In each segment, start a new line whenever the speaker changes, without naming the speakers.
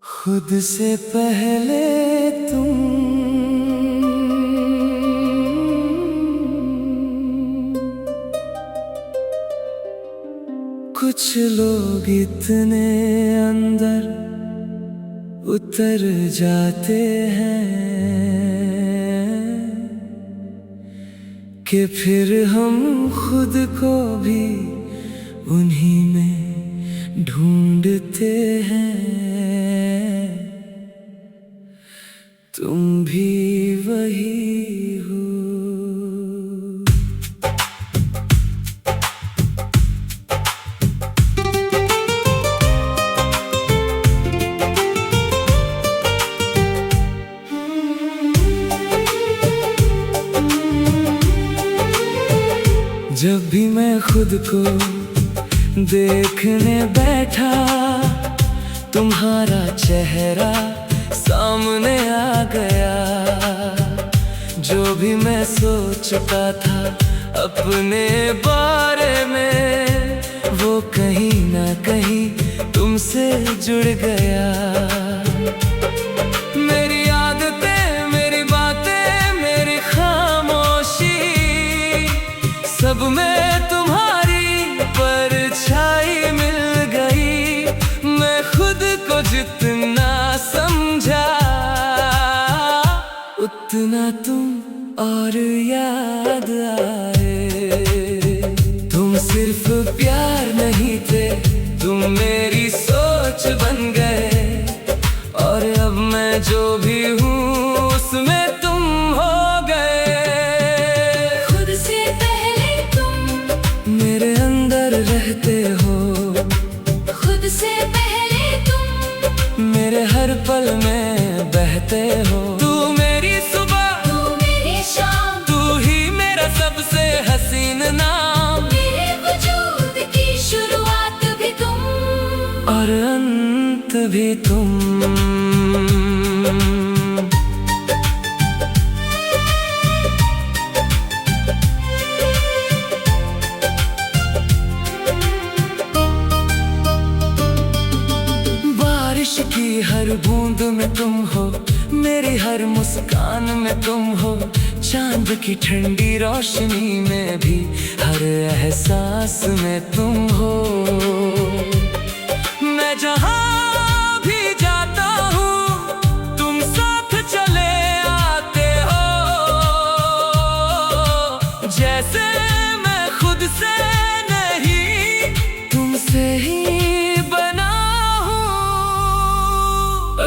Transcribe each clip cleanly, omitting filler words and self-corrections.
खुद से पहले तुम कुछ लोग इतने अंदर उतर जाते हैं कि फिर हम खुद को भी उन्हीं में ढूंढते हैं। तुम भी वही हो। जब भी मैं खुद को देखने बैठा, तुम्हारा चेहरा सामने आ गया। जो भी मैं सोचता था अपने बारे में, वो कहीं ना कहीं तुमसे जुड़ गया। मेरी आदतें, मेरी बातें, मेरी खामोशी, सब में तुम्हारी परछाई मिल गई। मैं खुद को जितना समझा, उतना तुम और याद आए। तुम सिर्फ प्यार नहीं थे, तुम मेरी सोच बन गए। और अब मैं जो भी हूँ उसमें तुम हो गए।
खुद से पहले तुम
मेरे अंदर रहते हो।
खुद से पहले तुम
मेरे हर पल में बहते हो। तू मेरी सुबह,
तू मेरी शाम,
तू ही मेरा सबसे हसीन नाम।
मेरे वजूद की शुरुआत भी तुम
और अंत भी तुम। बारिश की हर बूंद में तुम हो, मेरी हर मुस्कान में तुम हो। चांद की ठंडी रोशनी में भी हर एहसास में तुम हो। मैं जहाँ भी जाता हूँ तुम साथ चले आते हो। जैसे मैं खुद से नहीं, तुमसे ही बना हूँ।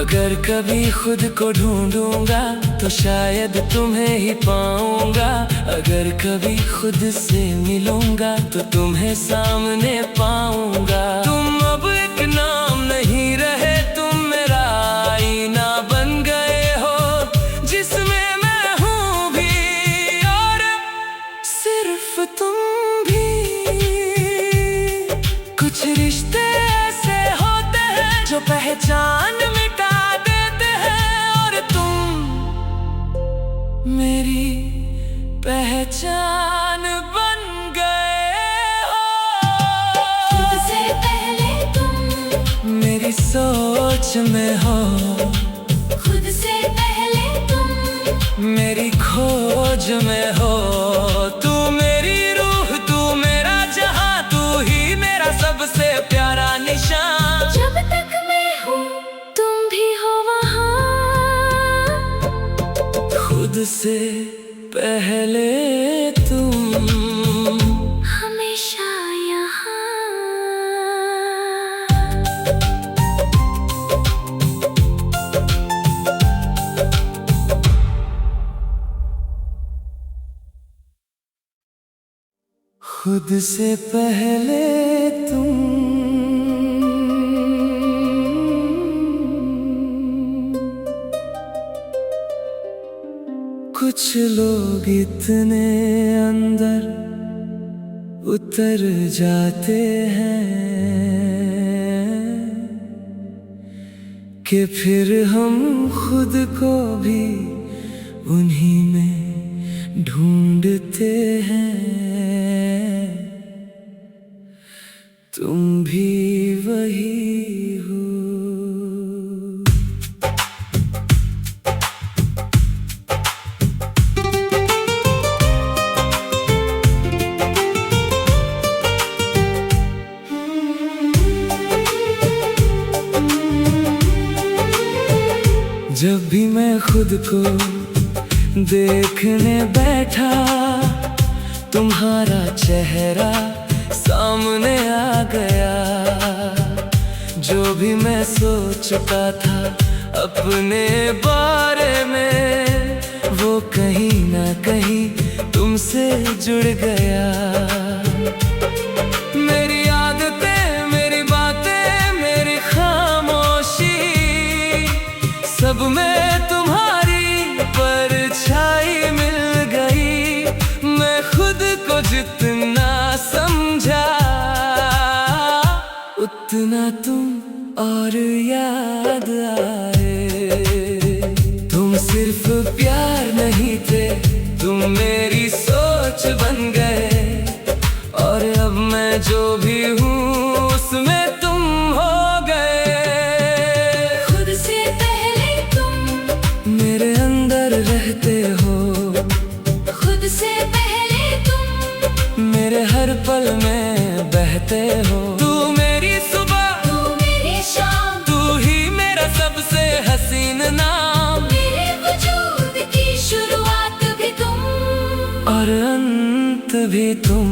अगर कभी खुद को ढूंढूंगा तो शायद तुम्हें ही पाऊंगा। अगर कभी खुद से मिलूंगा तो तुम्हें सामने पाऊंगा। तुम अब एक नाम नहीं रहे, तुम मेरा आईना बन गए हो, जिसमें मैं हूँ भी और सिर्फ तुम भी। कुछ रिश्ते ऐसे होते हैं जो पहचान मिटा देते हैं, और तुम मेरी पहचान बन गए हो।
खुद से पहले तुम
मेरी सोच में हो।
खुद से पहले तुम
मेरी खोज में हो। तू मेरी रूह, तू मेरा जहां, तू ही मेरा सबसे प्यारा निशान।
जब तक मैं हूँ तुम भी हो वहाँ।
खुद से पहले तुम
हमेशा यहाँ।
खुद से पहले तुम कुछ लोग इतने अंदर उतर जाते हैं कि फिर हम खुद को भी उन्हीं में ढूंढते हैं। तुम भी वही हो। जब भी मैं खुद को देखने बैठा, तुम्हारा चेहरा सामने आ गया। जो भी मैं सोचता था अपने बारे में, वो कहीं ना कहीं तुमसे जुड़ गया। मेरी आदतें, मेरी बातें, मेरी खामोशी, सब में तुम्हारी परछाई मिल गई। मैं खुद को जितना समझा, उतना तुम और याद आए। तुम सिर्फ प्यार नहीं थे, तुम मेरी सोच बन गए। और अब मैं जो भी हूँ उसमें तुम हो गए।
खुद से पहले तुम
मेरे अंदर रहते हो,
खुद से पहले तुम
मेरे हर पल में बहते हो। तू मेरी सुबह,
तू मेरी शाम,
तू ही मेरा सबसे हसीन नाम।
मेरे वजूद की शुरुआत भी तुम
और अंत भी तुम।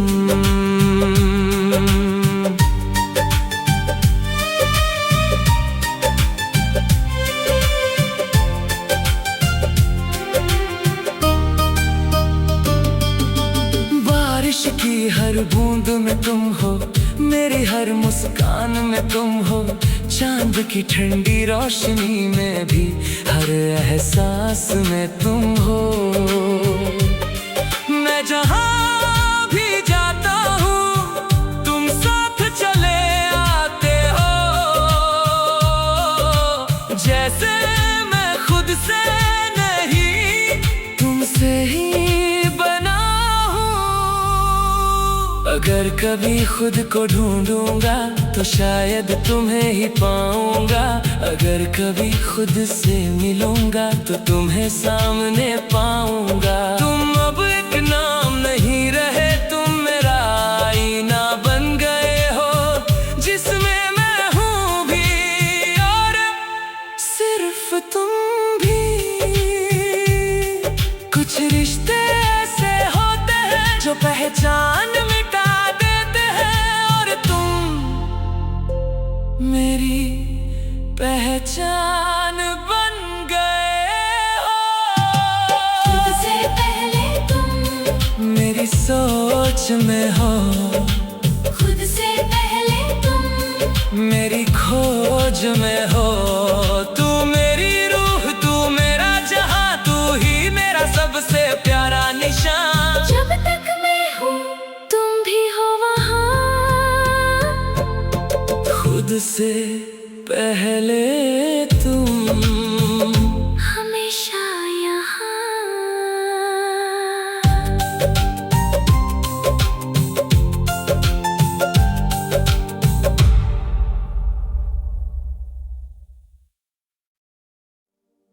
बारिश की हर बूंद में तुम हो, मेरी हर मुस्कान में तुम हो। चांद की ठंडी रोशनी में भी, हर एहसास में तुम हो। मैं जहाँ भी जाता हूँ, तुम साथ चले आते हो। जैसे मैं खुद से नहीं, तुमसे ही बना हूँ। अगर कभी खुद को ढूंढूंगा, तो शायद तुम्हें ही पाऊंगा। अगर कभी खुद से मिलूंगा, तो तुम्हें सामने पाऊंगा। तुम अब एक नाम नहीं रहे, तुम मेरा आईना बन गए हो। जिसमें मैं हूँ भी, और सिर्फ तुम भी। कुछ रिश्ते ऐसे होते हैं जो पहचान मिटा देते हैं, और तुम मेरी पहचान बन गए हो।
खुद से पहले तुम
मेरी सोच में हो,
खुद से पहले तुम
मेरी खोज में हो। तू मेरी रूह, तू मेरा जहां, तू ही मेरा सबसे प्यारा निशान।
जब तक मैं हूँ तुम भी हो वहाँ,
खुद से पहले तुम
हमेशा यहाँ।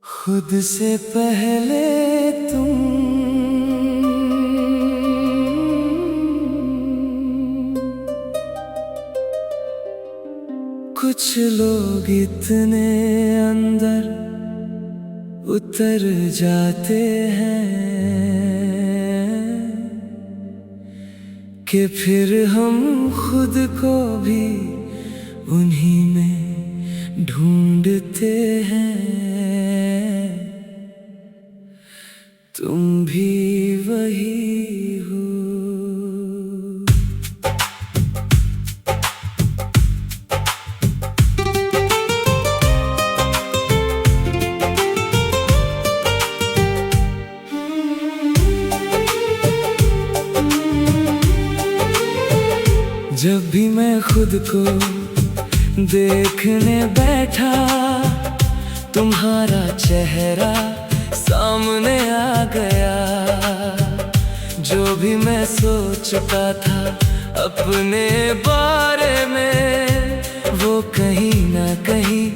खुद से पहले तुम। कुछ लोग इतने अंदर उतर जाते हैं कि फिर हम खुद को भी उन्हीं में ढूंढते हैं। तुम भी वही हो। जब भी मैं खुद को देखने बैठा, तुम्हारा चेहरा सामने आ गया। जो भी मैं सोचता था अपने बारे में, वो कहीं ना कहीं